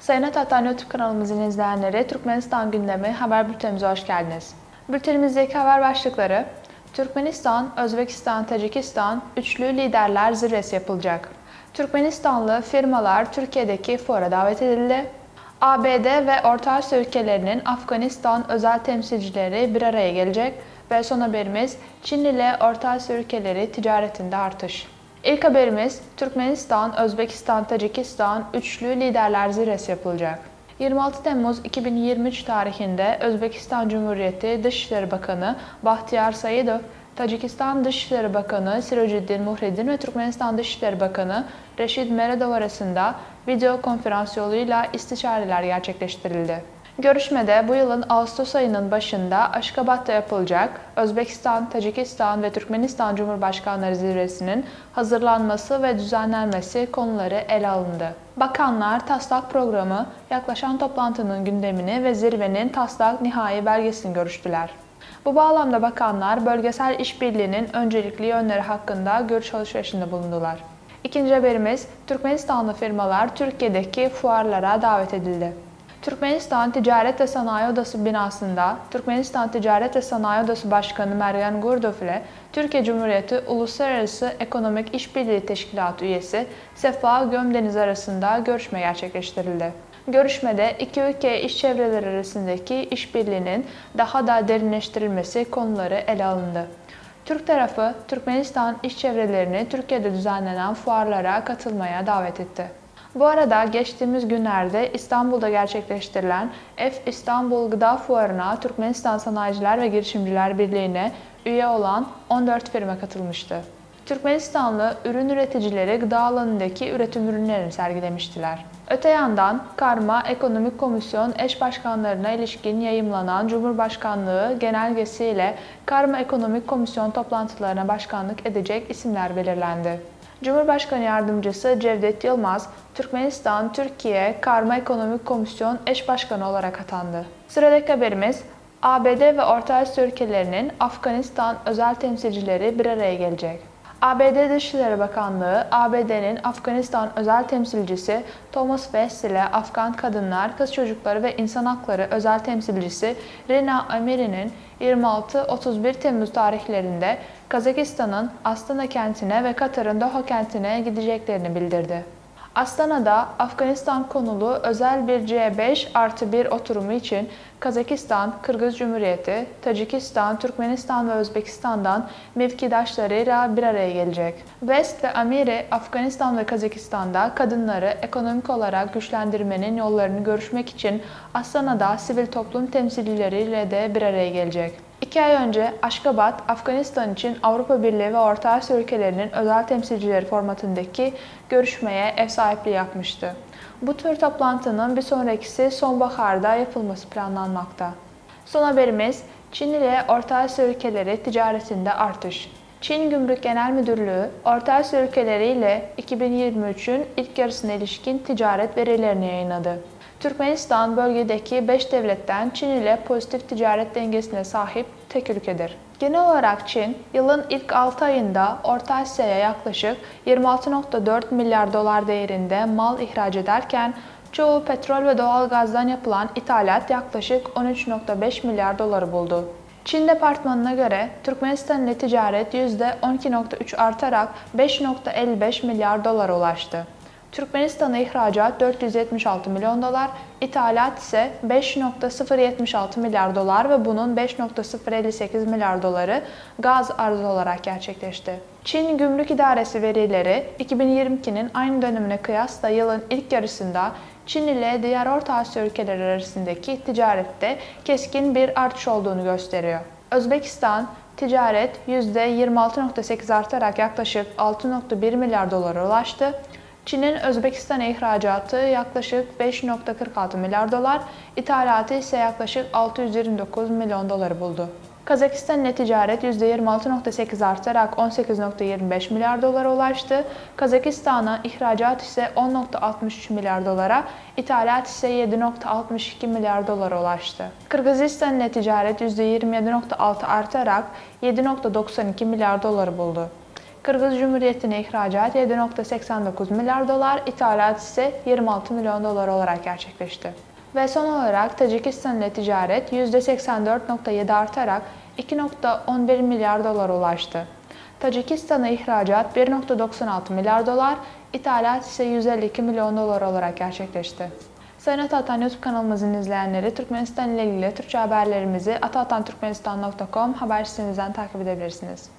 Sayın Atatürk YouTube kanalımızın izleyenleri, Türkmenistan gündemi haber bültenimize hoş geldiniz. Bültenimizdeki haber başlıkları: Türkmenistan, Özbekistan, Tacikistan üçlü liderler zirvesi yapılacak. Türkmenistanlı firmalar Türkiye'deki fuara davet edildi. ABD ve Orta Asya ülkelerinin Afganistan özel temsilcileri bir araya gelecek ve son haberimiz Çin ile Orta Asya ülkeleri ticaretinde artış. İlk haberimiz Türkmenistan, Özbekistan, Tacikistan üçlü liderler zirvesi yapılacak. 26 Temmuz 2023 tarihinde Özbekistan Cumhuriyeti Dışişleri Bakanı Bahtiyar Saidov, Tacikistan Dışişleri Bakanı Sirojiddin Muhriddin ve Türkmenistan Dışişleri Bakanı Reşid Meredov arasında video konferans yoluyla istişareler gerçekleştirildi. Görüşmede bu yılın Ağustos ayının başında Aşkabat'ta yapılacak Özbekistan, Tacikistan ve Türkmenistan Cumhurbaşkanları Zirvesi'nin hazırlanması ve düzenlenmesi konuları ele alındı. Bakanlar taslak programı, yaklaşan toplantının gündemini ve zirvenin taslak nihai belgesini görüştüler. Bu bağlamda bakanlar bölgesel işbirliğinin öncelikli yönleri hakkında görüş alışverişinde bulundular. İkinci haberimiz, Türkmenistanlı firmalar Türkiye'deki fuarlara davet edildi. Türkmenistan Ticaret ve Sanayi Odası binasında Türkmenistan Ticaret ve Sanayi Odası Başkanı Meryem Gurdov ile Türkiye Cumhuriyeti Uluslararası Ekonomik İşbirliği Teşkilatı üyesi Sefa Gömdeniz arasında görüşme gerçekleştirildi. Görüşmede iki ülke iş çevreleri arasındaki işbirliğinin daha da derinleştirilmesi konuları ele alındı. Türk tarafı Türkmenistan iş çevrelerini Türkiye'de düzenlenen fuarlara katılmaya davet etti. Bu arada geçtiğimiz günlerde İstanbul'da gerçekleştirilen F İstanbul Gıda Fuarı'na Türkmenistan Sanayiciler ve Girişimciler Birliği'ne üye olan 14 firma katılmıştı. Türkmenistanlı ürün üreticileri gıda alanındaki üretim ürünlerini sergilemiştiler. Öte yandan Karma Ekonomik Komisyon eş başkanlarına ilişkin yayımlanan Cumhurbaşkanlığı genelgesiyle Karma Ekonomik Komisyon toplantılarına başkanlık edecek isimler belirlendi. Cumhurbaşkanı Yardımcısı Cevdet Yılmaz, Türkmenistan-Türkiye Karma Ekonomik Komisyon eş başkanı olarak atandı. Sıradaki haberimiz, ABD ve Orta Asya ülkelerinin Afganistan özel temsilcileri bir araya gelecek. ABD Dışişleri Bakanlığı, ABD'nin Afganistan özel temsilcisi Thomas West ile Afgan kadınlar, kız çocukları ve insan hakları özel temsilcisi Rina Amiri'nin 26-31 Temmuz tarihlerinde Kazakistan'ın Astana kentine ve Katar'ın Doha kentine gideceklerini bildirdi. Astana'da Afganistan konulu özel bir C5+1 oturumu için Kazakistan, Kırgız Cumhuriyeti, Tacikistan, Türkmenistan ve Özbekistan'dan mevkidaşlarıyla bir araya gelecek. West ve Amiri, Afganistan ve Kazakistan'da kadınları ekonomik olarak güçlendirmenin yollarını görüşmek için Astana'da sivil toplum temsilcileriyle de bir araya gelecek. 2 ay önce Aşkabat, Afganistan için Avrupa Birliği ve Orta Asya ülkelerinin özel temsilcileri formatındaki görüşmeye ev sahipliği yapmıştı. Bu tür toplantının bir sonrakisi sonbaharda yapılması planlanmakta. Son haberimiz, Çin ile Orta Asya ülkeleri ticaretinde artış. Çin Gümrük Genel Müdürlüğü, Orta Asya ülkeleri ile 2023'ün ilk yarısına ilişkin ticaret verilerini yayınladı. Türkmenistan bölgedeki 5 devletten Çin ile pozitif ticaret dengesine sahip tek ülkedir. Genel olarak Çin, yılın ilk 6 ayında Orta Asya'ya yaklaşık 26,4 milyar dolar değerinde mal ihraç ederken, çoğu petrol ve doğal gazdan yapılan ithalat yaklaşık 13,5 milyar doları buldu. Çin Departmanı'na göre Türkmenistan ile ticaret %12,3 artarak 5,55 milyar dolara ulaştı. Türkmenistan'a ihracat 476 milyon dolar, ithalat ise 5,076 milyar dolar ve bunun 5,058 milyar doları gaz arzı olarak gerçekleşti. Çin Gümrük İdaresi verileri 2022'nin aynı dönemine kıyasla yılın ilk yarısında Çin ile diğer Orta Asya ülkeleri arasındaki ticarette keskin bir artış olduğunu gösteriyor. Özbekistan, ticaret %26,8 artarak yaklaşık 6,1 milyar dolara ulaştı. Çin'in Özbekistan'a ihracatı yaklaşık 5,46 milyar dolar, ithalatı ise yaklaşık 629 milyon doları buldu. Kazakistan ile ticaret %26,8 artarak 18,25 milyar dolara ulaştı. Kazakistan'a ihracat ise 10,63 milyar dolara, ithalat ise 7,62 milyar dolara ulaştı. Kırgızistan ile ticaret %27,6 artarak 7,92 milyar doları buldu. Kırgız Cumhuriyeti'ne ihracat 7,89 milyar dolar, ithalat ise 26 milyon dolar olarak gerçekleşti. Ve son olarak Tacikistan ile ticaret %84,7 artarak 2,11 milyar dolara ulaştı. Tacikistan'a ihracat 1,96 milyar dolar, ithalat ise 152 milyon dolar olarak gerçekleşti. Sayın Ataatan YouTube kanalımızın izleyenleri, Türkmenistan ile ilgili Türkçe haberlerimizi atatanturkmenistan.com haber sitemizden takip edebilirsiniz.